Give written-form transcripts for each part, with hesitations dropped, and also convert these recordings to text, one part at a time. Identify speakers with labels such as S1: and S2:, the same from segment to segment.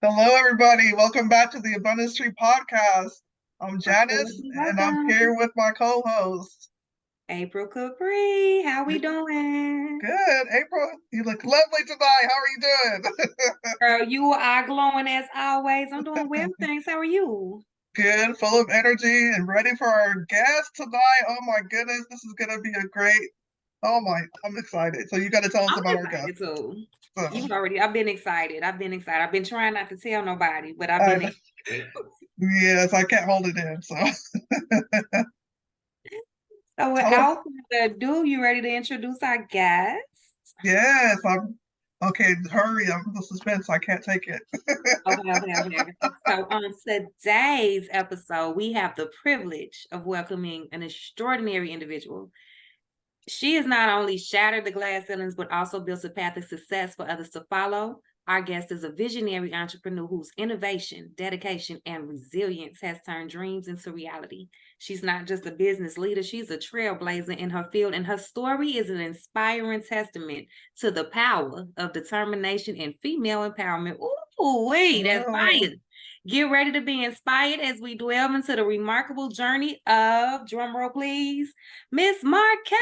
S1: Hello, everybody. Welcome back to the Abundance Tree Podcast. I'm Janice,
S2: Welcome,
S1: and I'm
S2: welcome.
S1: here with my co-host.
S2: April Capri, how we doing?
S1: Good, April. You look lovely tonight. How are you doing?
S2: Girl, you are glowing as always. I'm doing well, thanks. How are you?
S1: Good, full of energy, and ready for our guest tonight. Oh my goodness, this is gonna be a great. Oh my, I'm excited. So you got to tell us
S2: I'm
S1: about our guest.
S2: excited too.
S1: So,
S2: I've been excited. I've been trying not to tell nobody, but I've
S1: I
S2: been
S1: know.
S2: excited.
S1: Yes, I can't hold it in. So
S2: So
S1: tell us.
S2: without further ado, you ready to introduce our guest?
S1: Yes, I'm. Okay, hurry. I'm the suspense. I can't take it.
S2: Okay. So on today's episode, we have the privilege of welcoming an extraordinary individual. She has not only shattered the glass ceilings, but also built a path of success for others to follow. Our guest is a visionary entrepreneur whose innovation, dedication, and resilience has turned dreams into reality. She's not just a business leader, she's a trailblazer in her field, and her story is an inspiring testament to the power of determination and female empowerment. Ooh, wait, that's
S1: Oh.
S2: fire. Get ready to be inspired as we delve into the remarkable journey of, drumroll please, Miss Marquetta.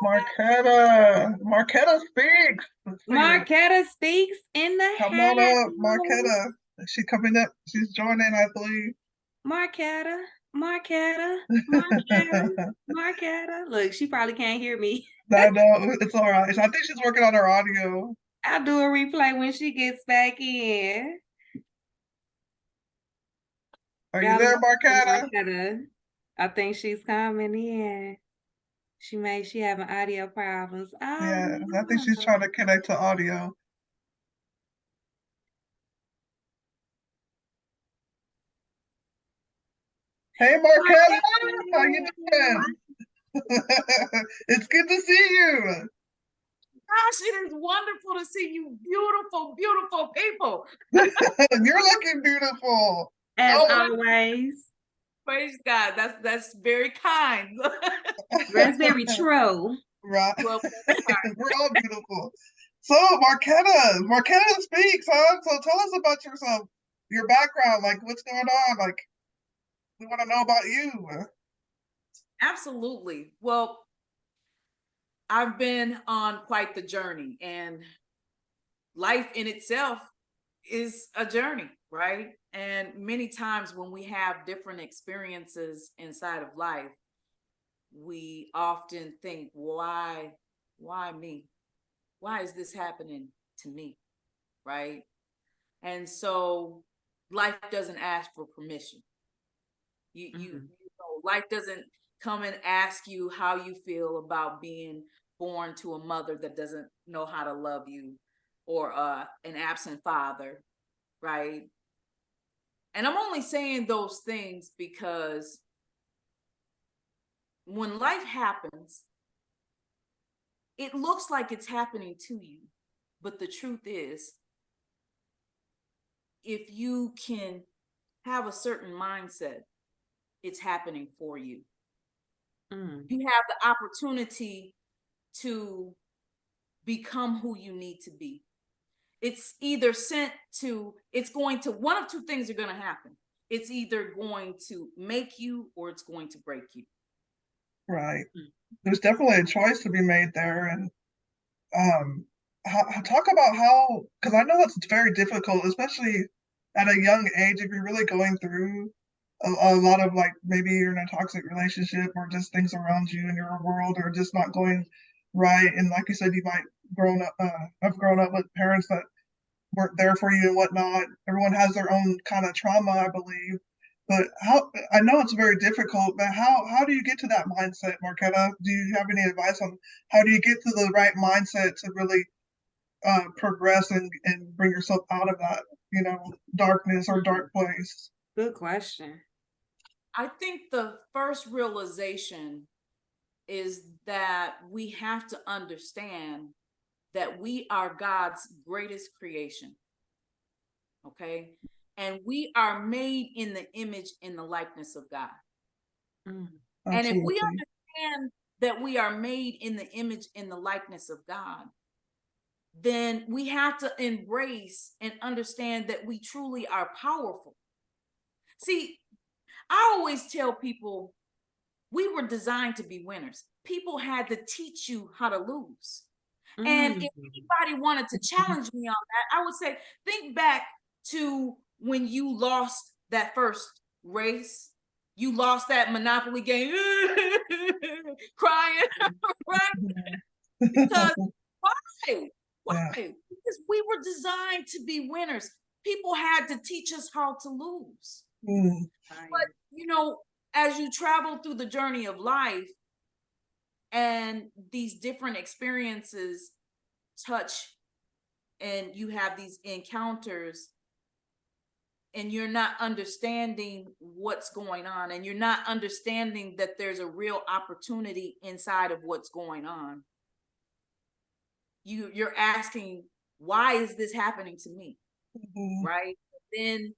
S1: Marquetta speaks. Let's see her.
S2: Marquetta speaks in the
S1: Come on up,
S2: house.
S1: Marquetta. She's coming up. She's joining, I believe.
S2: Marquetta, Marquetta. Marquetta. Look, she probably can't hear me.
S1: No, it's all right. I think she's working on her audio.
S2: I'll do a replay when she gets back in.
S1: Are you
S2: Y'all
S1: there,
S2: love
S1: Marquetta?
S2: Marquetta. I think she's coming in. She having audio problems. Oh
S1: Yeah, I think she's
S2: no.
S1: trying to connect to audio. Hey, Marquetta, how you doing? It's good to see you.
S3: Gosh, it is wonderful to see you, beautiful, beautiful people.
S1: You're looking beautiful.
S2: As
S1: Oh,
S2: always.
S3: Praise God. That's very kind.
S2: That's very true.
S1: right.
S3: Well,
S1: We're all beautiful. So, Marquetta speaks, huh? So tell us about yourself, your background, like what's going on. Like, we want to know about you.
S3: absolutely. Well, I've been on quite the journey, and life in itself is a journey, right? And many times when we have different experiences inside of life, we often think, why me? Why is this happening to me? Right? And so life doesn't ask for permission. You know, life doesn't come and ask you how you feel about being born to a mother that doesn't know how to love you, or an absent father, right? And I'm only saying those things because when life happens, it looks like it's happening to you. But the truth is, if you can have a certain mindset, it's happening for you. You have the opportunity to become who you need to be. It's either it's going to, one of two things are going to happen. It's either going to make you or it's going to break you.
S1: Right. There's definitely a choice to be made there. And talk about how, because I know that's very difficult, especially at a young age, if you're really going through a lot of like maybe you're in a toxic relationship or just things around you in your world are just not going right. And like you said, you might have grown up with parents that weren't there for you and whatnot. Everyone has their own kind of trauma, I believe. But how I know it's very difficult, but how do you get to that mindset, Marquetta? Do you have any advice on how do you get to the right mindset to really progress and bring yourself out of that, darkness or dark place?
S2: Good question.
S3: I think the first realization is that we have to understand that we are God's greatest creation. Okay. And we are made in the image and the likeness of God. And if we
S1: Absolutely.
S3: understand that we are made in the image and the likeness of God, then we have to embrace and understand that we truly are powerful. See, I always tell people we were designed to be winners. People had to teach you how to lose. And if anybody wanted to challenge me on that, I would say, think back to when you lost that first race. You lost that Monopoly game, crying, right? Because why? Why?
S1: Yeah.
S3: Because we were designed to be winners. People had to teach us how to lose.
S1: Mm.
S3: But, you know, as you travel through the journey of life and these different experiences touch and you have these encounters and you're not understanding what's going on and you're not understanding that there's a real opportunity inside of what's going on, you're asking, why is this happening to me?
S1: Mhm.
S3: Right? Then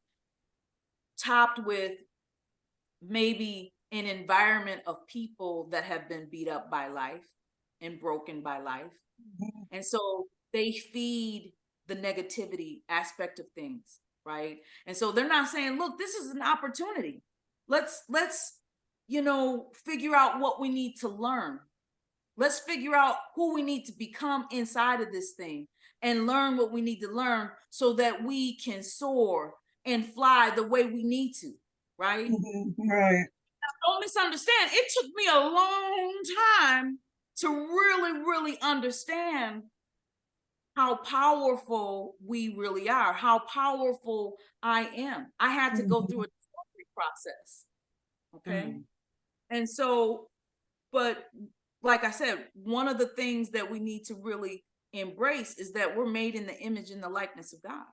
S3: topped with maybe an environment of people that have been beat up by life and broken by life.
S1: Mhm.
S3: And so they feed the negativity aspect of things, right? And so they're not saying, look, this is an opportunity. Let's figure out what we need to learn. Let's figure out who we need to become inside of this thing and learn what we need to learn so that we can soar and fly the way we need to, right?
S1: Mhm. Right.
S3: Don't misunderstand. It took me a long time to really, really understand how powerful we really are, how powerful I am. I had to go through a discovery process. Okay. And so, but like I said, one of the things that we need to really embrace is that we're made in the image and the likeness of God.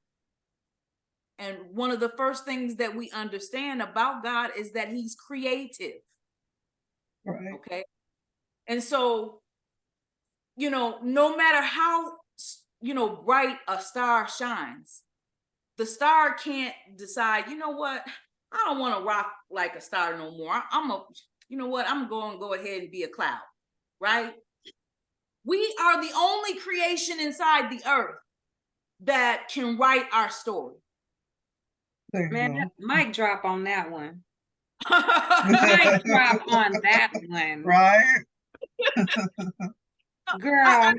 S3: And one of the first things that we understand about God is that he's creative.
S1: Right.
S3: Okay. And so, no matter how, bright a star shines, the star can't decide, you know what, I don't want to rock like a star no more. I'm going to go ahead and be a cloud, right? We are the only creation inside the earth that can write our story.
S1: There you
S2: Man,
S1: go.
S2: mic drop on that one. Mic drop on that one.
S1: Right?
S2: Girl.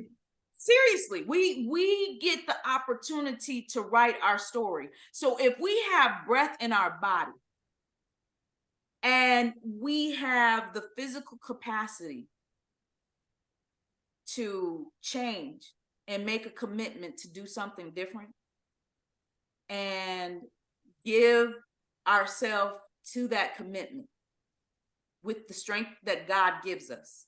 S3: Seriously, we get the opportunity to write our story. So if we have breath in our body and we have the physical capacity to change and make a commitment to do something different and give ourselves to that commitment with the strength that God gives us,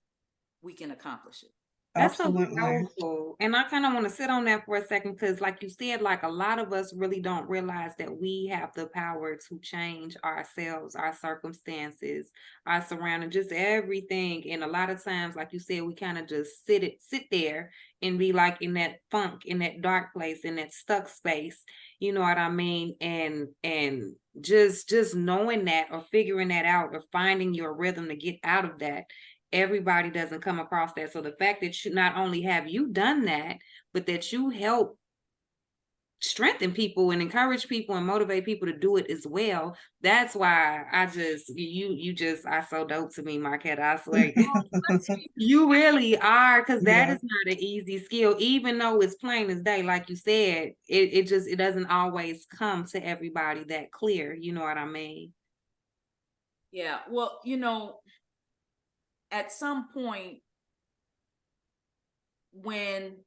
S3: we can accomplish it.
S2: That's so
S1: Absolutely.
S2: powerful. And I kind of want to sit on that for a second because, like you said, like a lot of us really don't realize that we have the power to change ourselves, our circumstances, our surroundings, just everything. And a lot of times, like you said, we kind of just sit there and be like in that funk, in that dark place, in that stuck space. You know what I mean? And just knowing that or figuring that out or finding your rhythm to get out of that. Everybody doesn't come across that. So the fact that you not only have you done that, but that you help strengthen people and encourage people and motivate people to do it as well. That's why I just you are so dope to me, Marquetta. I swear. You really are, because that is not an easy skill, even though it's plain as day, like you said, it doesn't always come to everybody that clear. You know what I mean?
S3: Yeah. Well, at some point when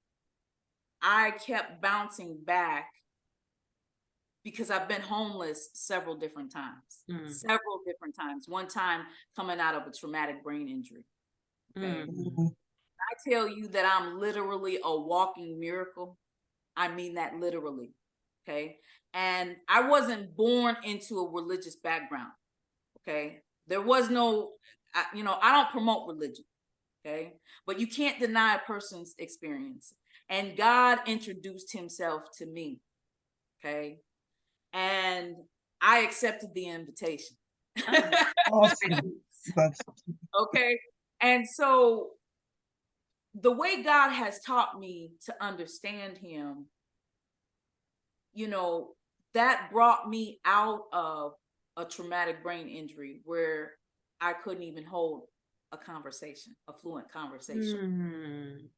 S3: I kept bouncing back because I've been homeless several different times. One time coming out of a traumatic brain injury. Okay. I tell you that I'm literally a walking miracle. I mean that literally. Okay. And I wasn't born into a religious background. Okay. There was no, I don't promote religion. Okay. But you can't deny a person's experience. And God introduced himself to me. Okay. And I accepted the invitation.
S1: Awesome. That's
S3: okay. And so the way God has taught me to understand him, that brought me out of a traumatic brain injury where I couldn't even hold a fluent conversation.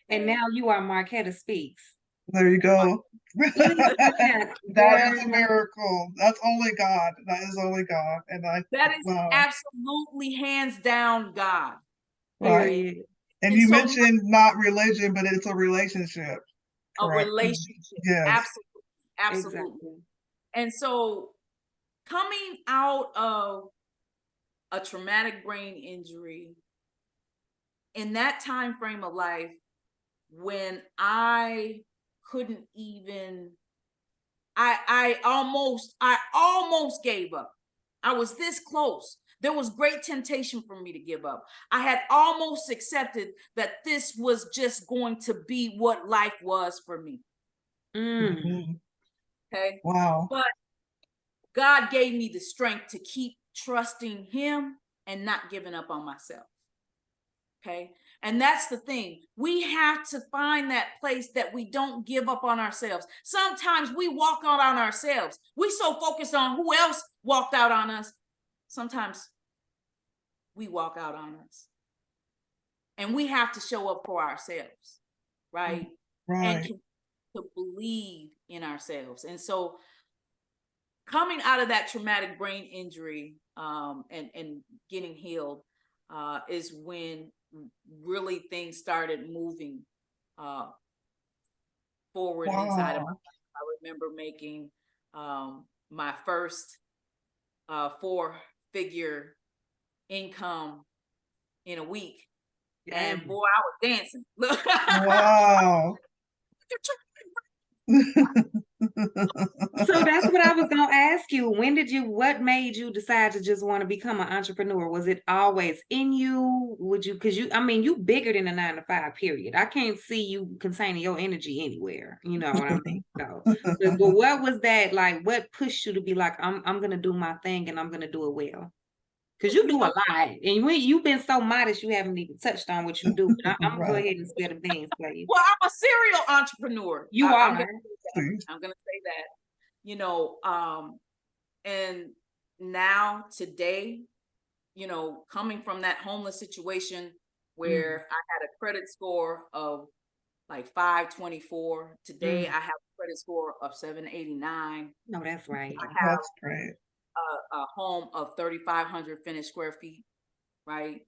S2: And now you are Marquetta Speaks.
S1: There you go.
S2: That
S1: is a miracle. That's only God. That is only God. And
S3: that is absolutely hands down God.
S2: Right.
S1: And you mentioned not religion, but it's a relationship. Correct?
S3: A relationship.
S1: Yes.
S3: Absolutely. Exactly. And so coming out of a traumatic brain injury in that time frame of life, when I couldn't even, I almost gave up. I was this close. There was great temptation for me to give up. I had almost accepted that this was just going to be what life was for me.
S2: Mm-hmm.
S3: Okay.
S1: Wow.
S3: But God gave me the strength to keep trusting him and not giving up on myself. Okay. And that's the thing. We have to find that place that we don't give up on ourselves. Sometimes we walk out on ourselves. We so focused on who else walked out on us. Sometimes we walk out on us. And we have to show up for ourselves, right?
S1: Right.
S3: And to believe in ourselves. And so coming out of that traumatic brain injury and getting healed is when really things started moving forward inside of my life. I remember making my first 4-figure income in a week. And boy, I was dancing.
S1: Wow.
S2: So that's what I was gonna ask you. What made you decide to just want to become an entrepreneur? Was it always in you? You bigger than a 9-to-5 period. I can't see you containing your energy anywhere. You know what I mean? So, but what was that like? What pushed you to be like, I'm gonna do my thing and I'm gonna do it well? Because you do a lot, and you've been so modest, you haven't even touched on what you do. But I'm gonna go ahead and spill the beans, please.
S3: Well, I'm a serial entrepreneur.
S2: You are.
S3: I'm gonna say that. And now today, coming from that homeless situation where I had a credit score of like 524. Today I have a credit score of 789.
S2: No, that's right.
S1: That's great.
S3: A home of 3,500 finished square feet, right?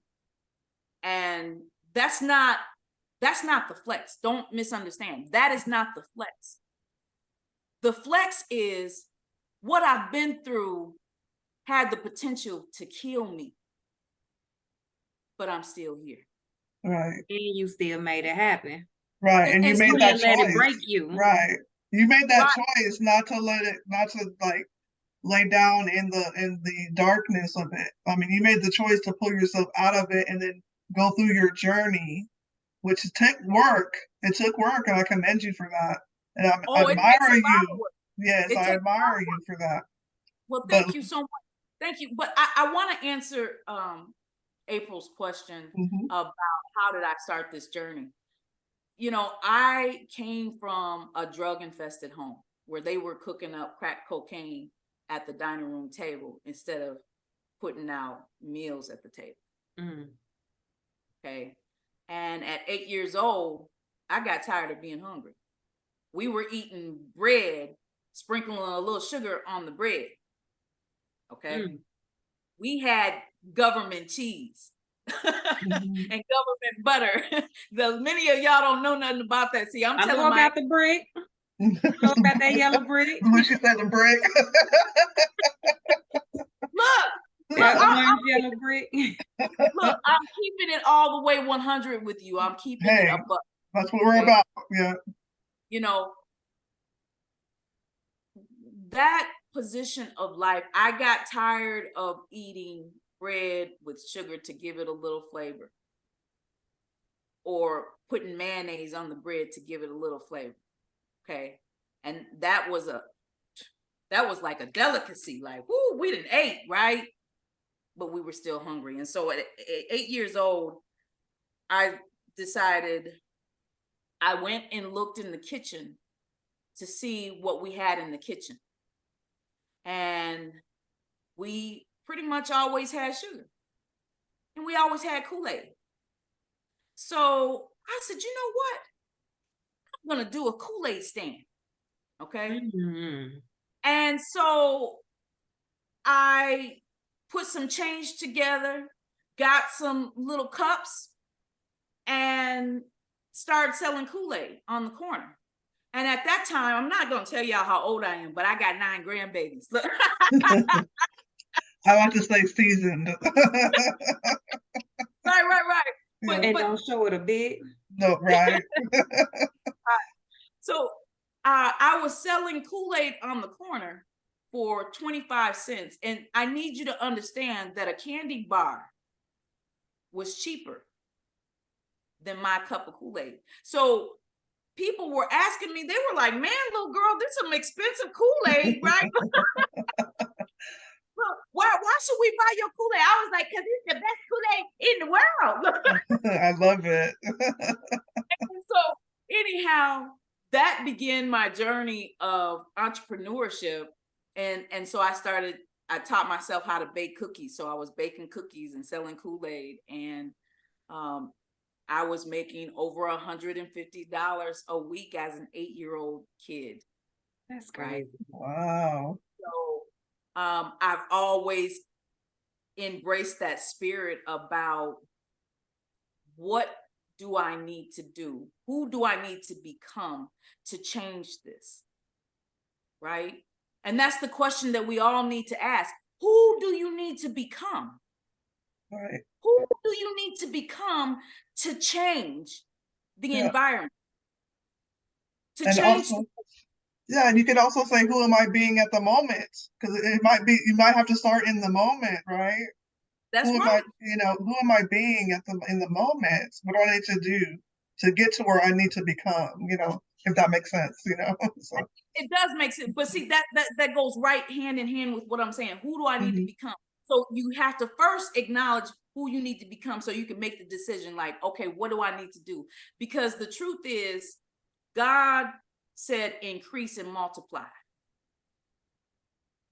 S3: And that's not the flex. Don't misunderstand. That is not the flex. The flex is what I've been through had the potential to kill me, but I'm still here.
S1: Right.
S2: And you still made it happen.
S1: Right. And you made that choice.
S2: Let it break you.
S1: Right. You made that choice not to like lay down in the darkness of it. I mean, you made the choice to pull yourself out of it and then go through your journey, which took work. It took work, and I commend you for that. And I admire you. Yes, I admire you for that.
S3: Well, thank you so much. Thank you. But I want to answer April's question about how did I start this journey. I came from a drug-infested home where they were cooking up crack cocaine at the dining room table instead of putting out meals at the table. Okay. And at 8 years old, I got tired of being hungry. We were eating bread, sprinkling a little sugar on the bread. Okay. We had government cheese and government butter. Many of y'all don't know nothing about that. See, I'm telling
S2: about the brick. Know about that yellow brick.
S1: What you said, the brick?
S3: Look,
S2: that yellow brick.
S3: Look, I'm keeping it all the way 100 with you. I'm keeping it up.
S1: That's what we're about. Yeah.
S3: That position of life, I got tired of eating bread with sugar to give it a little flavor, or putting mayonnaise on the bread to give it a little flavor. Okay. And that was like a delicacy. Like, whoo, we didn't ate, right? But we were still hungry. And so at 8 years old, I decided, I went and looked in the kitchen to see what we had in the kitchen. And we pretty much always had sugar. And we always had Kool-Aid. So I said, you know what? I'm going to do a Kool-Aid stand. Okay.
S2: Mm-hmm.
S3: And so I put some change together, got some little cups, and started selling Kool-Aid on the corner. And at that time, I'm not going to tell y'all how old I am, but I got 9 grandbabies. Look.
S1: I like to say seasoned.
S3: Right.
S1: Yeah.
S2: And don't show it a bit.
S1: No, right.
S3: So I was selling Kool-Aid on the corner for 25 cents. And I need you to understand that a candy bar was cheaper than my cup of Kool-Aid. So people were asking me, they were like, man, little girl, this is some expensive Kool-Aid, right? Why should we buy your Kool-Aid? I was like, because it's the best Kool-Aid in the world.
S1: I love it.
S3: And so anyhow, that began my journey of entrepreneurship. And so I taught myself how to bake cookies. So I was baking cookies and selling Kool-Aid. And I was making over $150 a week as an 8-year-old kid.
S2: That's crazy.
S1: Wow.
S3: So I've always embraced that spirit about what do I need to do? Who do I need to become to change this? Right? And that's the question that we all need to ask. Who do you need to become?
S1: Right.
S3: Who do you need to become to change the environment? To
S1: and
S3: change.
S1: Also, yeah, and you could also say, who am I being at the moment? Because it might be, you might have to start in the moment, right?
S3: That's
S1: who
S3: right.
S1: Who am I being in the moment? What do I need to do to get to where I need to become? If that makes sense, So.
S3: It does make sense, but see that goes right hand in hand with what I'm saying. Who do I need to become? So you have to first acknowledge who you need to become, so you can make the decision. Like, okay, what do I need to do? Because the truth is, God said, increase and multiply.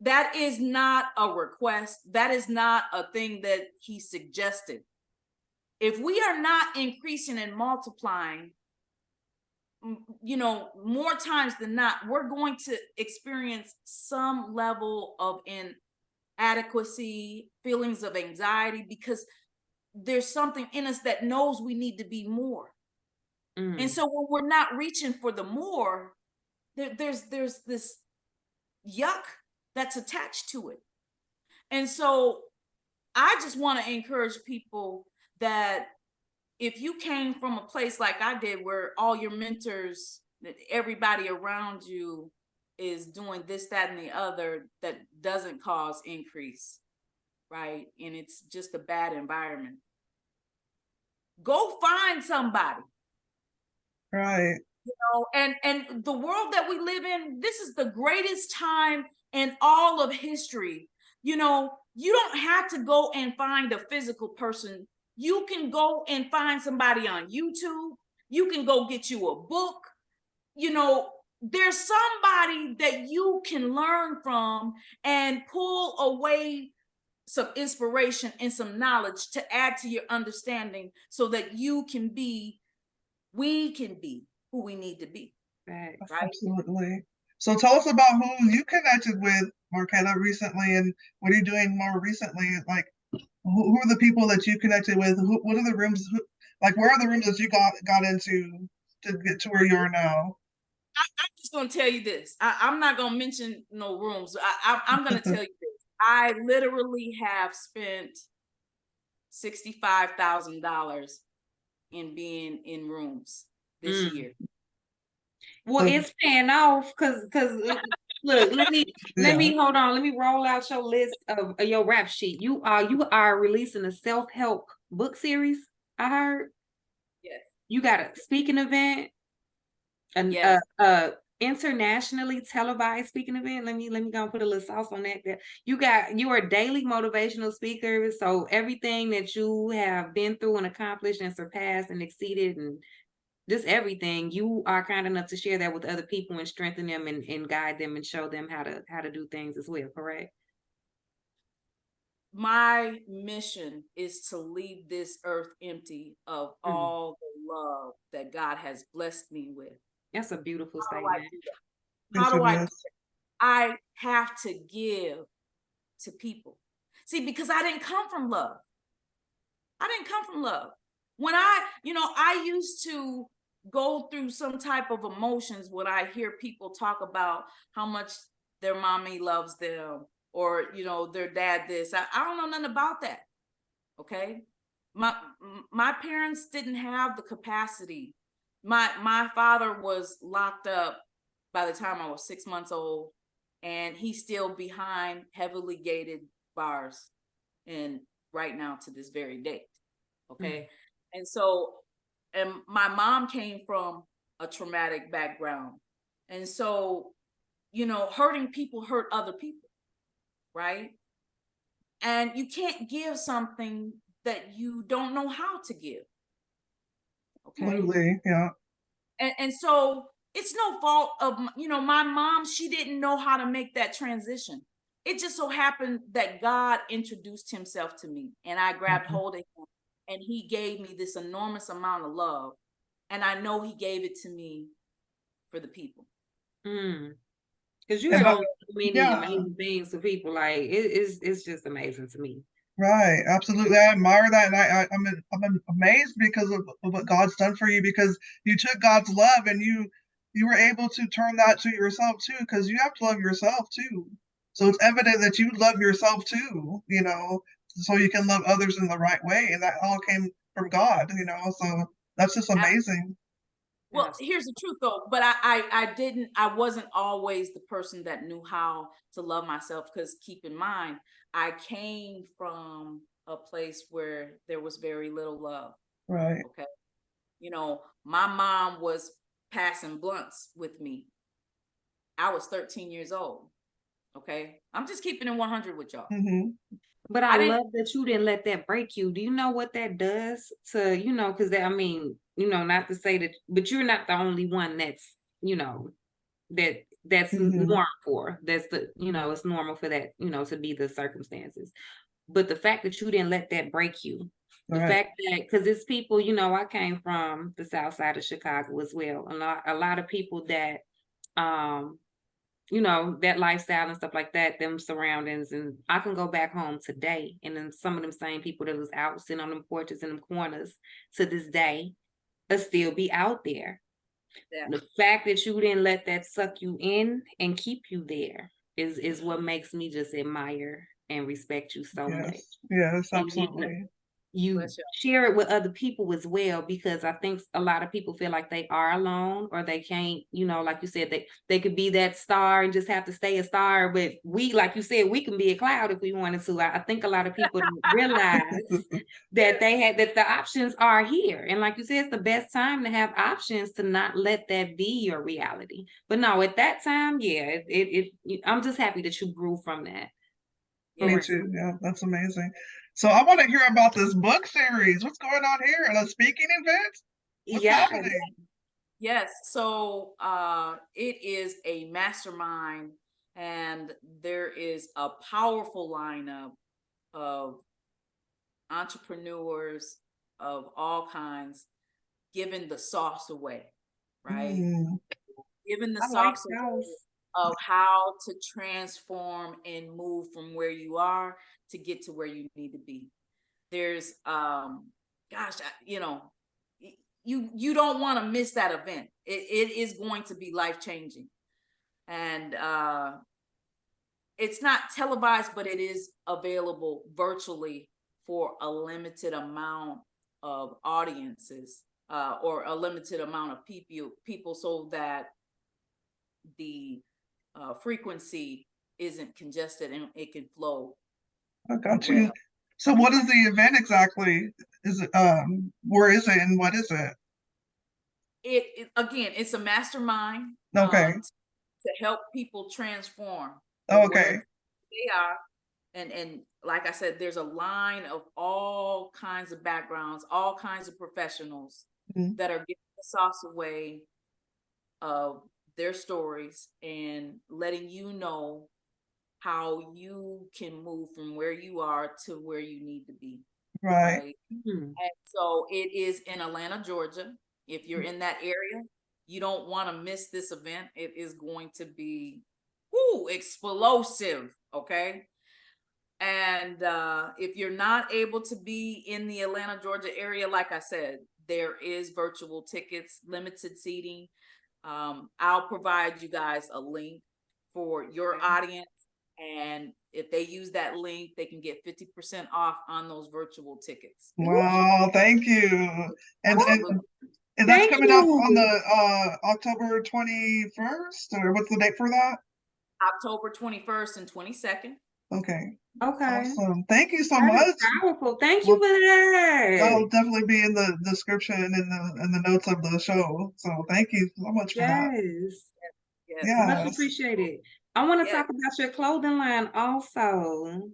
S3: That is not a request. That is not a thing that he suggested. If we are not increasing and multiplying, more times than not, we're going to experience some level of inadequacy, feelings of anxiety, because there's something in us that knows we need to be more. And so when we're not reaching for the more, there's this yuck that's attached to it. And so I just want to encourage people that if you came from a place like I did, where all your mentors, everybody around you is doing this, that, and the other, that doesn't cause increase, right? And it's just a bad environment. Go find somebody.
S1: Right.
S3: And the world that we live in, this is the greatest time in all of history. You don't have to go and find a physical person. You can go and find somebody on YouTube. You can go get you a book. There's somebody that you can learn from and pull away some inspiration and some knowledge to add to your understanding, so that we can be who we need to be.
S1: Right? Absolutely. So tell us about who you connected with, Marquetta, recently, and what are you doing more recently? Like, who are the people that you connected with? What are the rooms? Where are the rooms that you got into to get to where you are now?
S3: I'm just gonna tell you this. I'm not gonna mention no rooms. I'm gonna tell you this. I literally have spent $65,000 in being in rooms this year.
S2: Well, it's paying off because look, let me hold on. Let me roll out your list of your rap sheet. You are releasing a self-help book series, I heard.
S3: Yes.
S2: You got a speaking event, and
S3: yes.
S2: internationally televised speaking event. Let me go and put a little sauce on that. You are a daily motivational speaker. So everything that you have been through and accomplished and surpassed and exceeded and just everything, you are kind enough to share that with other people and strengthen them and guide them and show them how to do things as well, correct?
S3: My mission is to leave this earth empty of all the love that God has blessed me with.
S2: That's a beautiful
S3: How do I
S2: statement.
S3: do that? How do I do that? I have to give to people. See, because I didn't come from love. I didn't come from love. When I used to go through some type of emotions when I hear people talk about how much their mommy loves them or, their dad this. I don't know nothing about that. Okay. My parents didn't have the capacity. My father was locked up by the time I was 6 months old, and he's still behind heavily gated bars, and right now to this very date. Okay. And so, and my mom came from a traumatic background. And so, hurting people hurt other people, right? And you can't give something that you don't know how to give. Okay.
S1: Absolutely. Yeah.
S3: And so it's no fault of, my mom, she didn't know how to make that transition. It just so happened that God introduced himself to me, and I grabbed hold of him, and he gave me this enormous amount of love. And I know he gave it to me for the people.
S2: Because you show many amazing things to people. Like it's just amazing to me.
S1: Right, absolutely. I admire that, and I'm amazed because of what God's done for you. Because you took God's love and you were able to turn that to yourself too. Because you have to love yourself too. So it's evident that you love yourself too. So you can love others in the right way, and that all came from God. So that's just amazing.
S3: Well, here's the truth though, but I wasn't always the person that knew how to love myself, because keep in mind, I came from a place where there was very little love.
S1: Right.
S3: Okay. My mom was passing blunts with me. I was 13 years old. Okay. I'm just keeping it 100 with y'all.
S1: Mm-hmm.
S2: But I love that you didn't let that break you. Do you know what that does to, because not to say that, but you're not the only one that's, that's normal for. That's it's normal for that, to be the circumstances. But the fact that you didn't let that break you, the fact that, because it's people, I came from the south side of Chicago as well. A lot of people that, that lifestyle and stuff like that, them surroundings. And I can go back home today, and then some of them same people that was out sitting on them porches in them corners to this day will still be out there. Yeah. The fact that you didn't let that suck you in and keep you there is what makes me just admire and respect you so much.
S1: Yes, absolutely.
S2: You share it with other people as well, because I think a lot of people feel like they are alone, or they can't, like you said, they could be that star and just have to stay a star. But we, like you said, we can be a cloud if we wanted to. I think a lot of people don't realize that that the options are here. And like you said, it's the best time to have options, to not let that be your reality. But no, at that time, yeah, I'm just happy that you grew from that.
S1: Me too. Yeah, that's amazing. So I want to hear about this book series. What's going on here? At a speaking event? What's happening?
S3: Yes. So it is a mastermind, and there is a powerful lineup of entrepreneurs of all kinds giving the sauce away, right? Giving the sauce away of how to transform and move from where you are to get to where you need to be. There's you don't want to miss that event. It is going to be life-changing. And it's not televised, but it is available virtually for a limited amount of audiences, or a limited amount of people, so that the frequency isn't congested and it can flow.
S1: I got you. So what is the event exactly? Is it where is it and what is it?
S3: Again, it's a mastermind
S1: Okay.
S3: to help people transform from where
S1: Okay.
S3: they are. And like I said, there's a line of all kinds of backgrounds, all kinds of professionals
S1: Mhm.
S3: that are giving the sauce away of their stories and letting you know how you can move from where you are to where you need to be.
S1: Right.
S3: Right.
S2: Mhm.
S3: And so it is in Atlanta, Georgia. If you're in that area, you don't want to miss this event. It is going to be explosive. Okay. And if you're not able to be in the Atlanta, Georgia area, like I said, there is virtual tickets, limited seating. I'll provide you guys a link for your audience. And if they use that link, they can get 50% off on those virtual tickets.
S1: Wow, thank you. And
S3: Absolutely.
S1: and that's
S2: Thank
S1: coming up on
S2: you.
S1: the October 21st, or what's the date for that?
S3: October 21st and 22nd.
S1: Okay.
S2: Okay.
S1: Awesome. Thank you so
S2: That is
S1: much.
S2: powerful. Thank you
S1: Well,
S2: for
S1: that'll
S2: that.
S1: definitely be in the description and the notes of the show. So thank you so much for that.
S2: Yes.
S3: Yes.
S2: Much
S1: Yes.
S2: appreciated. I want to
S3: Yes.
S2: talk about your clothing line also.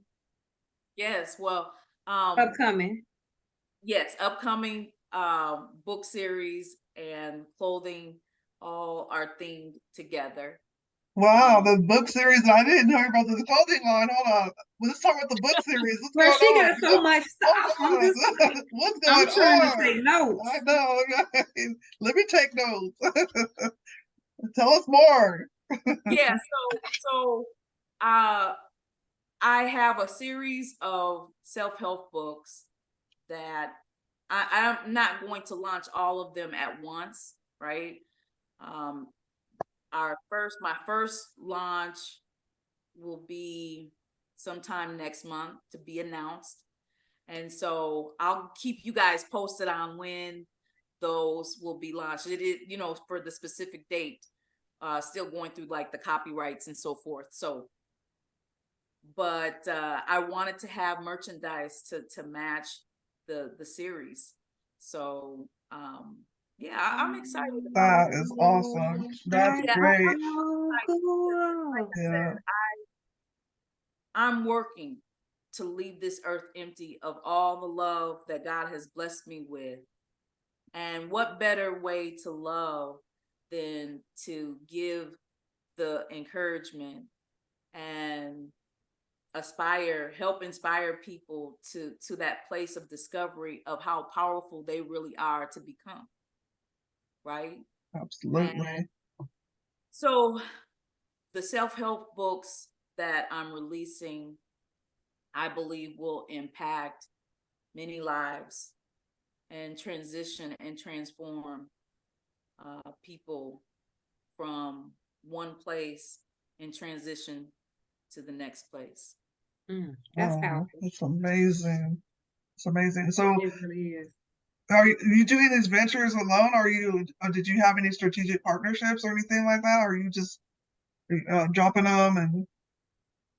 S3: Yes. Well,
S2: Upcoming.
S3: yes, upcoming book series and clothing all are themed together.
S1: Wow,
S3: Um,
S1: the book series. I didn't hear about this clothing line. Hold on. Let's talk about the book series. What's
S2: Well,
S1: going
S2: she
S1: on?
S2: got so much
S1: Hold
S2: stuff.
S1: on. What's
S2: I'm
S1: going
S2: trying to
S1: on?
S2: take notes.
S1: I know. Let me take notes. Tell us more.
S3: yeah, so uh I have a series of self-help books that I'm not going to launch all of them at once, right? Um my first launch will be sometime next month to be announced. And so I'll keep you guys posted on when those will be launched. It is, for the specific date, still going through like the copyrights and so forth. So, but I wanted to have merchandise to match the series. So, yeah, I'm excited about
S1: That
S3: it.
S1: is awesome. That's
S2: That's
S3: Yeah,
S1: great.
S2: so
S3: like
S2: cool.
S3: I
S1: Yeah.
S3: said, I'm working to leave this earth empty of all the love that God has blessed me with. And what better way to love than to give the encouragement and help inspire people to that place of discovery of how powerful they really are to become, right? And
S1: Absolutely.
S3: so the self-help books that I'm releasing, I believe will impact many lives and transition and transform people from one place and transition to the next place.
S2: That's
S1: Wow,
S2: powerful.
S1: that's amazing. It's amazing. So,
S2: It really is.
S1: are you doing these ventures alone? Or did you have any strategic partnerships or anything like that? Or are you just dropping them and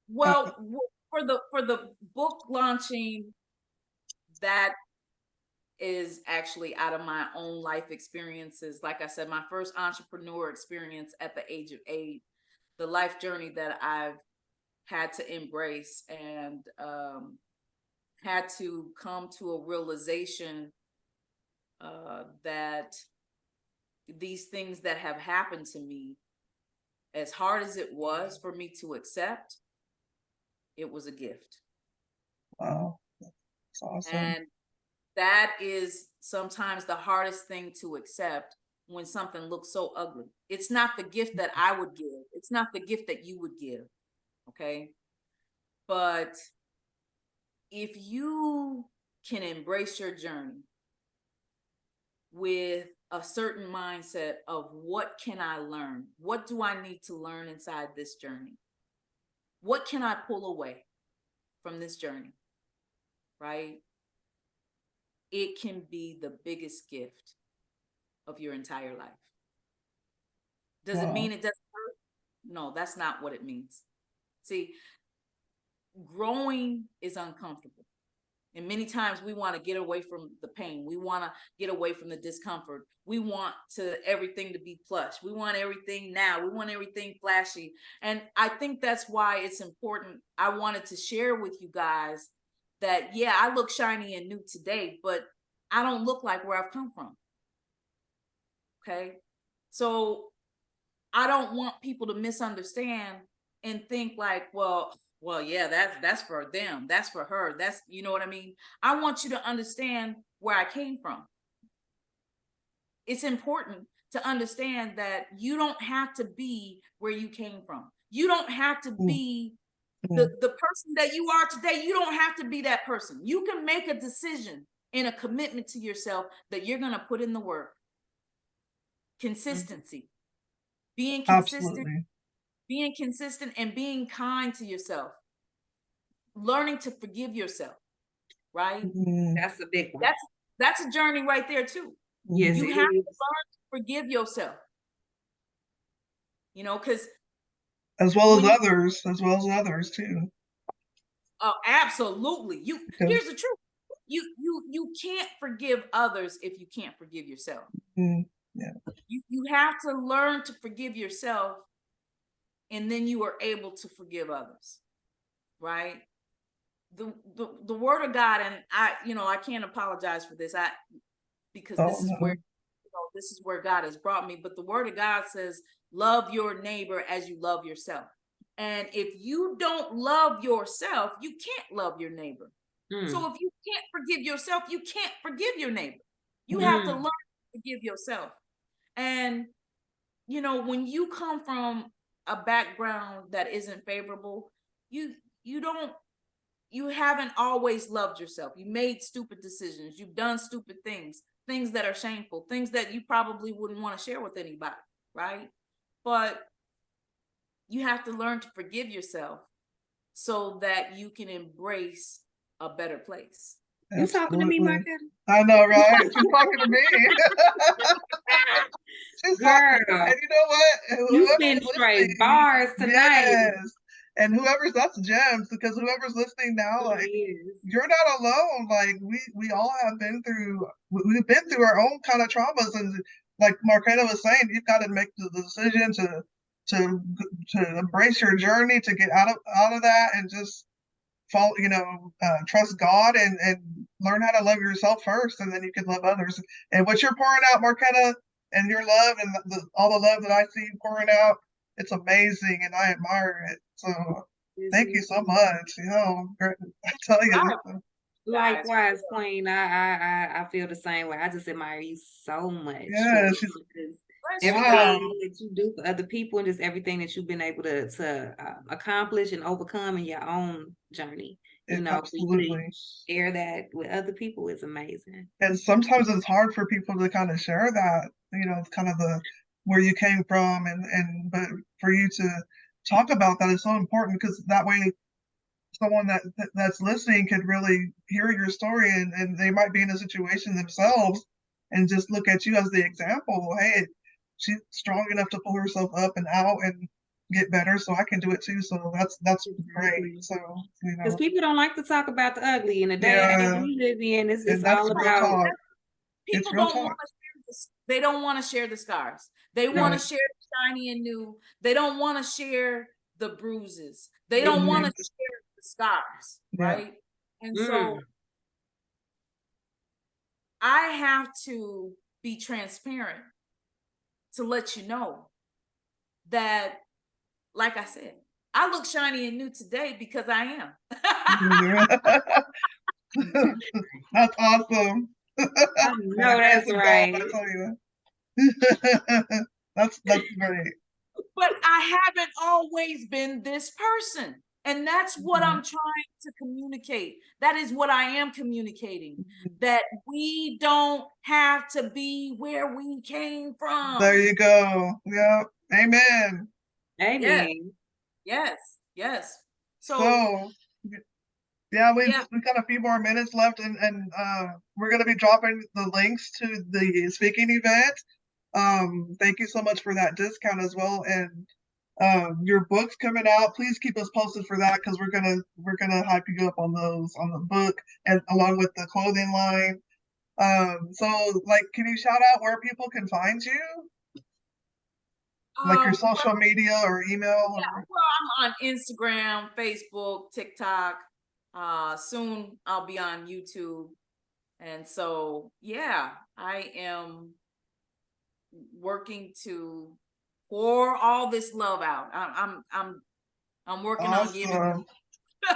S3: Well, for the book launching, that is actually out of my own life experiences. Like I said, my first entrepreneur experience at the age of 8, the life journey that I've had to embrace and had to come to a realization that these things that have happened to me, as hard as it was for me to accept, it was a gift.
S1: wow, that's awesome.
S3: And that is sometimes the hardest thing to accept when something looks so ugly. It's not the gift that I would give, it's not the gift that you would give. Okay. But if you can embrace your journey with a certain mindset of what can I learn? What do I need to learn inside this journey? What can I pull away from this journey? Right? It can be the biggest gift of your entire life. Does it
S1: Wow.
S3: mean it doesn't hurt? No, that's not what it means. See, growing is uncomfortable. And many times we want to get away from the pain. We want to get away from the discomfort. We want everything to be plush. We want everything now. We want everything flashy. And I think that's why it's important. I wanted to share with you guys that, yeah, I look shiny and new today, but I don't look like where I've come from. Okay. So I don't want people to misunderstand and think like, well, yeah, that's for them. That's for her. That's, you know what I mean? I want you to understand where I came from. It's important to understand that you don't have to be where you came from. You don't have to be the person that you are today. You don't have to be that person. You can make a decision and a commitment to yourself that you're going to put in the work. Consistency. Being consistent.
S1: Absolutely.
S3: Being consistent and being kind to yourself. Learning to forgive yourself, right?
S2: That's a big one.
S3: That's a journey right there too.
S2: Yes,
S3: you have to learn to forgive yourself. You know, because
S1: as well as others too.
S3: Oh, absolutely. Here's the truth. You can't forgive others if you can't forgive yourself.
S1: Yeah.
S3: You have to learn to forgive yourself, and then you are able to forgive others, right? The word of God, and I can't apologize for this. Because this is where this is where God has brought me. But the word of God says, love your neighbor as you love yourself. And if you don't love yourself, you can't love your neighbor. So if you can't forgive yourself, you can't forgive your neighbor. You have to learn to forgive yourself. And, when you come from a background that isn't favorable, you haven't always loved yourself. You made stupid decisions. You've done stupid things that are shameful, things that you probably wouldn't want to share with anybody, right? But you have to learn to forgive yourself so that you can embrace a better place.
S2: You talking to me, Marquetta?
S1: I know, right? She's talking to me. She's talking. And you know what?
S2: You spend straight bars tonight.
S1: Yes. And that's gems, because whoever's listening now, like, you're not alone. Like, we all have been through, we've been through our own kind of traumas. And like Marquetta was saying, you've got to make the decision to embrace your journey, to get out of that, and just follow, trust God and learn how to love yourself first, and then you can love others. And what you're pouring out, Marquetta, and your love and all the love that I see you pouring out, it's amazing, and I admire it. So thank you so much. I tell you.
S2: Likewise, Queen. I feel the same way. I just admire you so much.
S1: Yeah,
S2: everything that you do for other people, and just everything that you've been able to accomplish and overcome in your own journey.
S1: Absolutely.
S2: Share that with other people is amazing.
S1: And sometimes it's hard for people to kind of share that, kind of where you came from, but for you to talk about that is so important, because that way someone that's listening could really hear your story, and they might be in a situation themselves and just look at you as the example. Hey, she's strong enough to pull herself up and out and get better, so I can do it too. So that's great. So
S2: because people don't like to talk about the ugly in the day that we live in. It's all about
S3: people don't want to share this. They don't want to share the scars. They want to share the shiny and new. They don't want to share the bruises. They don't want to share the scars, right? And so I have to be transparent to let you know that, like I said, I look shiny and new today because I am.
S1: That's awesome.
S2: I know that's right.
S1: I tell you. That's great.
S3: But I haven't always been this person. And that's what I'm trying to communicate. That is what I am communicating. That we don't have to be where we came from.
S1: There you go. Yeah. Amen.
S2: Amen.
S3: Yes.
S1: So yeah, we got a few more minutes left, and we're going to be dropping the links to the speaking event. Thank you so much for that discount as well. And your book's coming out. Please keep us posted for that because we're gonna hype you up on those on the book and along with the clothing line. So like, can you shout out where people can find you? Like your
S3: Well,
S1: social media or email?
S3: yeah,
S1: Or...
S3: well, I'm on Instagram, Facebook, TikTok. Soon I'll be on YouTube. And so, yeah, I am working to pour all this love out. I'm working on giving.
S1: Awesome.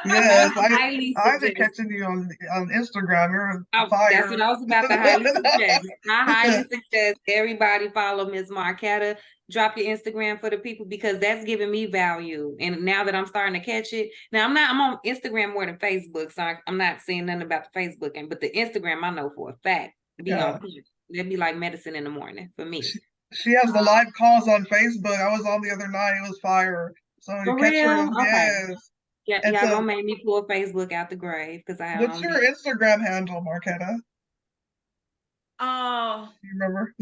S1: Yes,
S2: I highly
S1: I've been
S2: suggest.
S1: catching you on Instagram. You're
S2: Oh, that's what
S1: fire.
S2: I was about to highly suggest. I highly suggest everybody follow Ms. Marquetta. Drop your Instagram for the people because that's giving me value. And now that I'm starting to catch it, now I'm on Instagram more than Facebook, so I'm not seeing nothing about the Facebook, but the Instagram I know for a fact be
S1: Yeah.
S2: on point. That'd be like medicine in the morning for me.
S1: She has the live calls on Facebook. I was on the other night. It was fire. So you
S2: For
S1: catch her.
S2: real? Okay.
S1: Yes.
S2: Yeah,
S1: And
S2: y'all
S1: so,
S2: gonna make me pull Facebook out the grave because I
S1: what's
S2: don't
S1: your Instagram handle, Marquetta?
S3: Uh,
S1: You remember?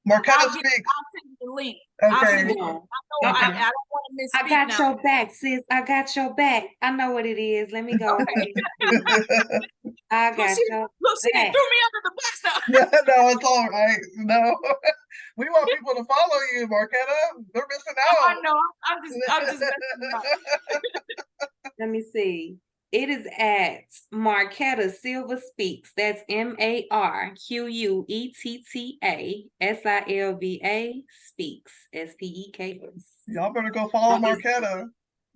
S1: Marquetta
S3: I'll
S1: Speaks.
S3: send you the link. I'll
S1: Okay.
S3: send you. I know I
S2: Okay.
S3: don't want to misspeak
S2: I got
S3: now.
S2: your back, sis. I got your back. I know what it is. Let me go. I got your
S3: Look, she
S2: back.
S3: threw me under the bus now.
S1: No, it's all right. No. We want people to follow you, Marquetta. They're missing
S3: I
S1: out.
S3: know. I'm just messing up.
S2: Let me see. It is at Marquetta Silva Speaks. That's MarQuetta Silva Speaks. SPEKS.
S1: Y'all better go follow Marquetta.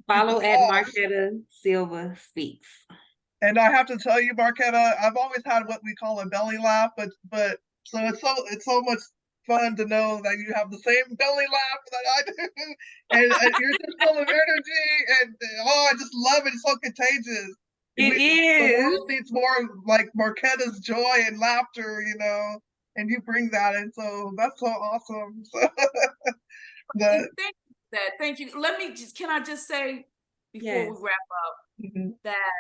S2: Follow at Marquetta Silva Speaks.
S1: And I have to tell you, Marquetta, I've always had what we call a belly laugh, but so it's so much fun to know that you have the same belly laugh that I do, and you're just full of energy, and I just love it. It's so contagious.
S2: It
S1: The
S2: is.
S1: world needs more like Marquetta's joy and laughter, and you bring that, and so that's so awesome. So
S3: Thank you. Can I just say before we wrap up that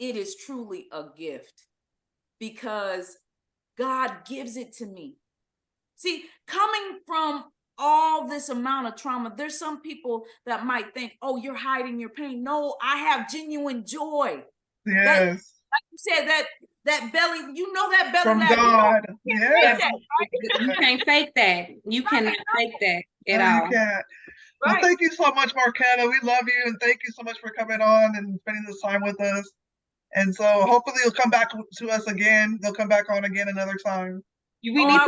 S3: it is truly a gift because God gives it to me. See, coming from all this amount of trauma, there's some people that might think, oh, you're hiding your pain. No, I have genuine joy.
S1: Yes.
S3: Like you said, that belly, that belly
S1: from
S3: laugh.
S1: God. Yes.
S2: You can't fake that. You cannot fake that at all.
S1: You can't. Well, thank you so much, Marquetta. We love you, and thank you so much for coming on and spending this time with us. And so hopefully you'll come back to us again. They'll come back on again another time.
S2: We need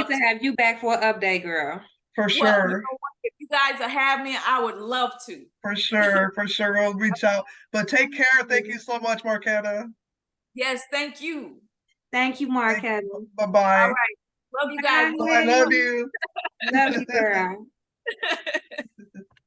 S2: to have you back for an update, girl.
S1: For sure.
S3: If you guys have me, I would love to.
S1: For sure. We'll reach out. But take care. Thank you so much, Marquetta.
S3: Yes, thank you.
S2: Thank you, Marquetta.
S1: Bye-bye.
S3: All right. Love you guys.
S1: I love you.
S2: Love you, girl.